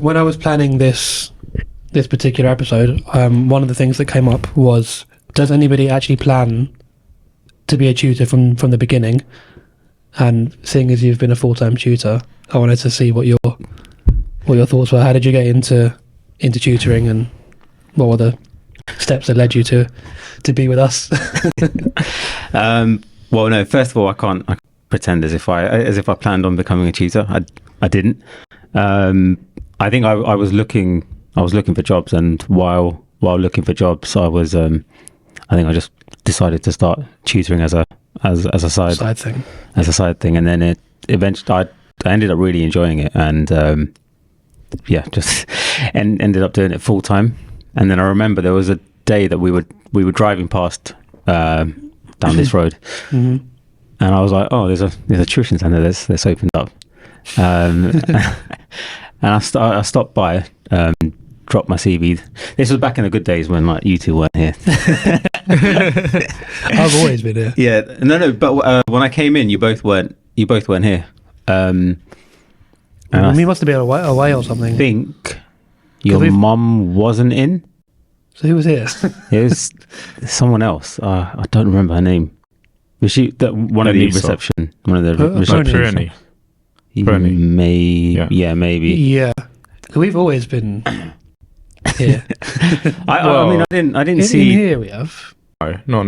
When I was planning this particular episode, one of the things that came up was, does anybody actually plan to be a tutor from the beginning? And seeing as you've been a full-time tutor, I wanted to see what your thoughts were. How did you get into tutoring, and what were the steps that led you to be with us? Well, no. First of all, I can't pretend as if I planned on becoming a tutor. I didn't. I think I was looking for jobs, and while looking for jobs, I think I just decided to start tutoring as a side thing, and then it eventually I ended up really enjoying it, and just ended up doing it full time. And then I remember there was a day that we were driving past down this road, mm-hmm. and I was like, oh, there's a tuition centre that's opened up, and I stopped by, dropped my CV. This was back in the good days when like you two weren't here. I've always been here. Yeah, no, but when I came in, you both weren't here. And we must have been away or something. I think your mum wasn't in. So who was here? It was someone else. I don't remember her name. Was she one of the reception? One of the reception. Maybe. Yeah, we've always been here. I mean, I didn't see. In here we have. No.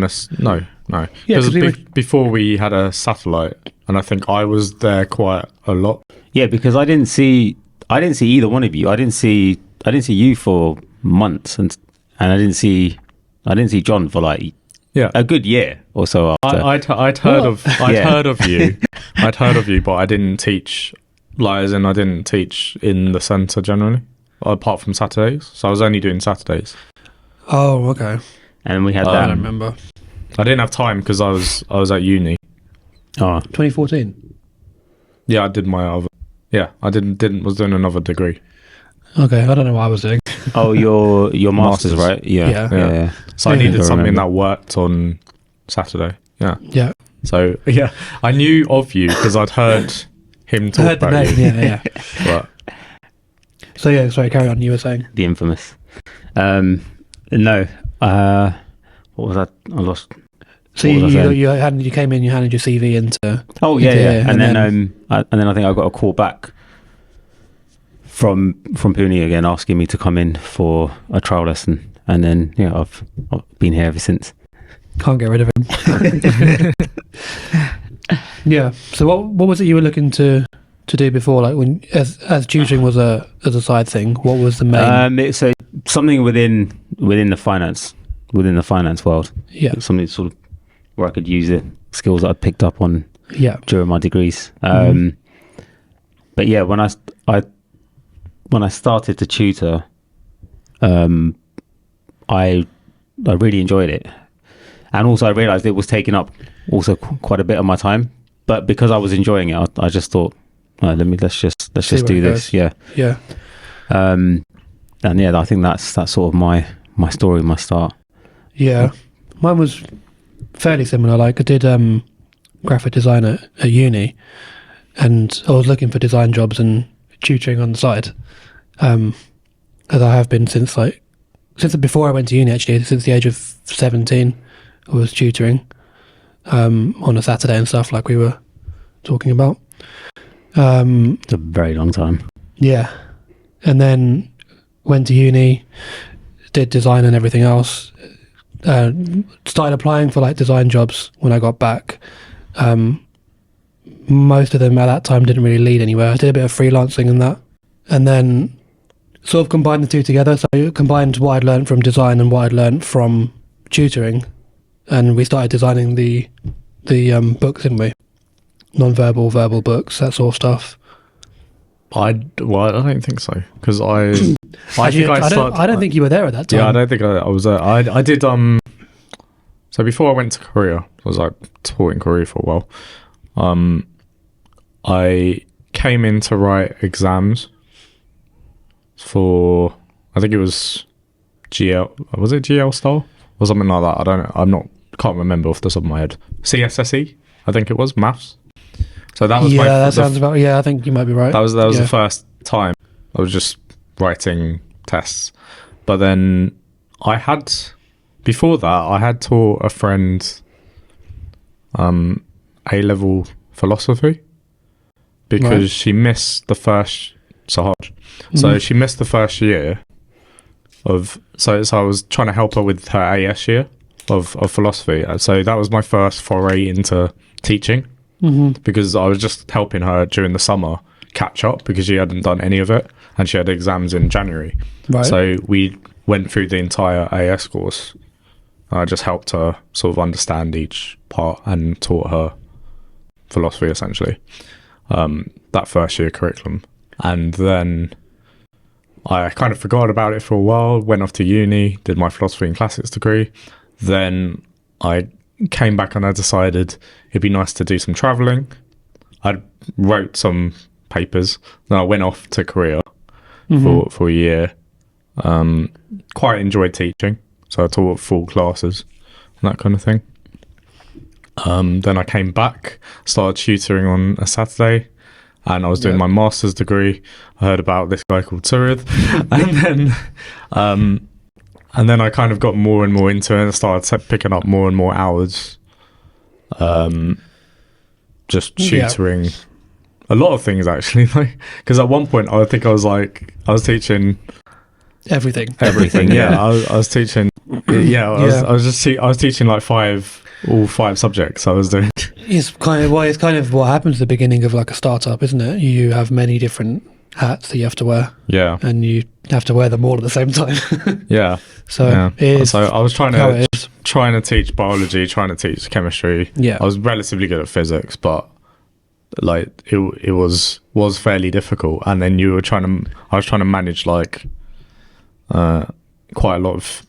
Yeah, because before we had a satellite, and I think I was there quite a lot. Yeah, because I didn't see either one of you. I didn't see you for months, and I didn't see John for like a good year or so after. I'd heard of you. I'd heard of you, but I didn't teach. Like, as in, I didn't teach in the centre generally, apart from Saturdays. So I was only doing Saturdays. Oh, okay. And we had that. I don't remember. I didn't have time because I was at uni. Oh, 2014. Yeah, I did my other. Yeah, I was doing another degree. Okay, I don't know what I was doing. Oh, your masters, right? Yeah. So I needed something that worked on Saturday. Yeah. Yeah. So I knew of you because I'd heard him talk about the name. you. Yeah. But, so yeah, sorry, carry on. You were saying the infamous. No. What was that? I lost. So you came in, you handed your CV into. Oh yeah. And then I think I got a call back from Puni again, asking me to come in for a trial lesson, and then I've been here ever since. Can't get rid of him. Yeah. So what was it you were looking to do before, like when as tutoring was as a side thing? What was the main? So something within the finance world. Yeah. Something sort of where I could use the skills that I picked up on during my degrees. But yeah, when I started to tutor, I really enjoyed it, and also I realised it was taking up also quite a bit of my time. But because I was enjoying it, I just thought, let's just do this. Yeah. And I think that's sort of my story, my start. Yeah, mine was fairly similar. Like I did graphic design at uni, and I was looking for design jobs and tutoring on the side, as I have been since before I went to uni. Actually, since the age of 17, I was tutoring on a Saturday and stuff, like we were talking about. It's a very long time. Yeah, and then went to uni, did design and everything else. Started applying for like design jobs when I got back. Most of them at that time didn't really lead anywhere. I did a bit of freelancing and that, and then sort of combined the two together. So I combined what I'd learned from design and what I'd learned from tutoring, and we started designing the books, didn't we? Non-verbal, verbal books, that sort of stuff. I don't think so, because I don't think you were there at that time. Yeah, I don't think I was there. I did so before I went to Korea, I was like taught in Korea for a while. I came in to write exams for, I think it was GL, was it GL style or something like that? Can't remember off the top of my head. CSSE, I think it was, maths. So that was that sounds about. Yeah, I think you might be right. That was the first time I was just writing tests. But then before that, I had taught a friend A-level philosophy because she missed the first, so she missed the first year so I was trying to help her with her AS year of philosophy. So that was my first foray into teaching because I was just helping her during the summer catch up because she hadn't done any of it and she had exams in January. Right. So we went through the entire AS course. I just helped her sort of understand each part and taught her philosophy essentially, that first year curriculum. And then I kind of forgot about it for a while, went off to uni, did my philosophy and classics degree. Then I came back and I decided it'd be nice to do some traveling. I wrote some papers. Then I went off to Korea for a year. Quite enjoyed teaching. So I taught full classes and that kind of thing. Then I came back, started tutoring on a Saturday, and I was doing my master's degree. I heard about this guy called Turid, and then I kind of got more and more into it and started picking up more and more hours. Just tutoring a lot of things actually, because at one point I think I was teaching everything. Yeah, I was teaching. I was teaching like all five subjects I was doing. It's kind of what happens at the beginning of like a startup, isn't it? You have many different hats that you have to wear. Yeah. And you have to wear them all at the same time. Yeah. So I was trying to teach biology, trying to teach chemistry. Yeah. I was relatively good at physics, but like it was fairly difficult. And then I was trying to manage like quite a lot of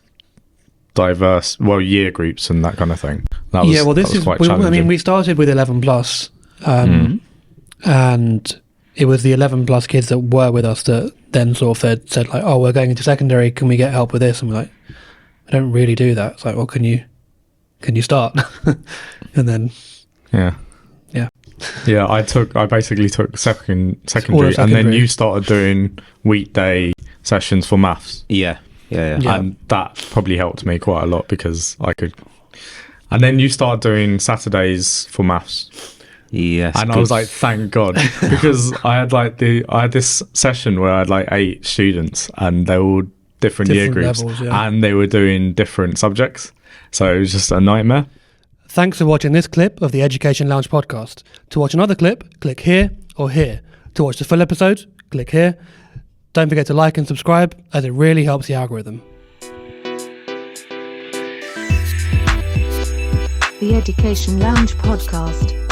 diverse year groups and that kind of thing. That was quite challenging. I mean, we started with 11 plus, and it was the 11 plus kids that were with us that then sort of said like, oh, we're going into secondary, can we get help with this? And we're like, I don't really do that. It's like, well, can you start? And then I basically took secondary, and then you started doing weekday sessions for maths. Yeah. And that probably helped me quite a lot because I could. And then you started doing Saturdays for maths. Yes. And I was like, thank God, because I had this session where I had like 8 students and they were all different year groups levels, and they were doing different subjects. So it was just a nightmare. Thanks for watching this clip of the Education Lounge podcast. To watch another clip, click here or here. To watch the full episode, click here. Don't forget to like and subscribe, as it really helps the algorithm. The Education Lounge podcast.